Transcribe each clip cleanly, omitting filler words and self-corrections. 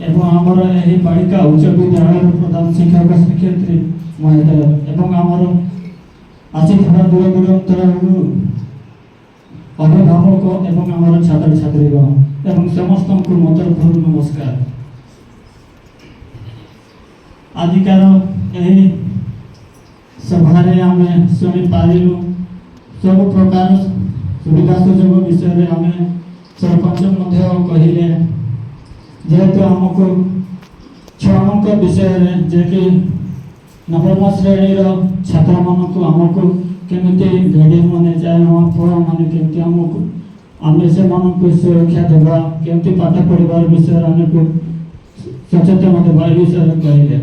এবং আমার এই বালিকা উচ্চ বিদ্যালয়ের প্রধান শিক্ষক শিক্ষয়িত্রী মহোদয় এবং আমার আসিଥିବା দূর দূরান্তরରୁ অভিভাবক এবং আমার ছাত্রছাত্রীগণ এবং ସମସ୍ତଙ୍କୁ ମୋ ତରଫରୁ ନମସ୍କାର। ଆଜିକାର ଏହି ସଭାରେ ଆମେ ଶୁଣିପାରିଲୁ ସବୁ ପ୍ରକାର ସୁବିଧା ସୁଯୋଗ ବିଷୟରେ ଆମେ ସରପଞ୍ଚ ମଧ୍ୟ କହିଲେ, ଯେହେତୁ ଆମକୁ ଛୁଆମାନଙ୍କ ବିଷୟରେ ଯେକି ନବମ ଶ୍ରେଣୀର ଛାତ୍ରମାନଙ୍କୁ ଆମକୁ କେମିତି ଗାର୍ଡିଆନ୍ ମାନେ ଯାଏ ଆମ ପୁଅମାନେ କେମିତି ଆମେ ସେମାନଙ୍କୁ ସୁରକ୍ଷା ଦେବା, କେମିତି ପାଠ ପଢ଼ିବାର ବିଷୟରେ ଆମକୁ ସଚେତନ ଦେବା ଏ ବିଷୟରେ କହିଲେ।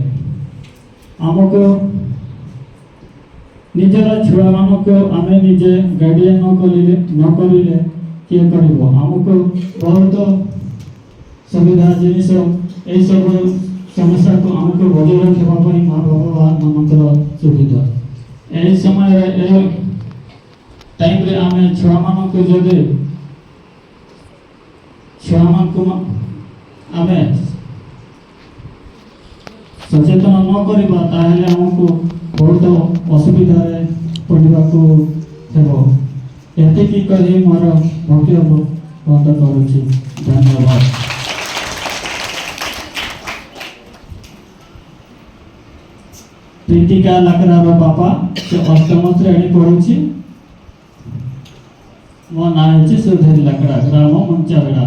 ଆମକୁ ନିଜର ଛୁଆମାନଙ୍କୁ ଆମେ ନିଜେ ଗାର୍ଡିଆନ୍ ନ କରିଲେ କିଏ କରିବ? ଆମକୁ ବହୁତ ସୁବିଧା ଜିନିଷ ଏଇସବୁ ସମସ୍ୟାକୁ ଆମକୁ ବଜାୟ ରଖିବା ପାଇଁ ମା ବାବାମାନଙ୍କର ସୁବିଧା। ଏହି ସମୟରେ ଏହି ଟାଇମ୍ରେ ଆମେ ଛୁଆମାନଙ୍କୁ ଯଦି ଆମେ ସଚେତନ ନ କରିବା ତାହେଲେ ଆମକୁ ବହୁତ ଅସୁବିଧାରେ ପଡ଼ିବାକୁ ହେବ। ଏତିକି କହି ମୋର ବକ୍ତବ୍ୟ ବନ୍ଦ କରୁଛି। ଧନ୍ୟବାଦ। ପ୍ରୀତିକା ଲାକରାର ବାପା, ସେ ଅଷ୍ଟମ ଶ୍ରେଣୀ ପଢ଼ୁଛି। ମୋ ନାଁ ହେଉଛି ସୁଧୀର ଲାକରା, ଗ୍ରାମ ମଞ୍ଚାବେଡ଼ା।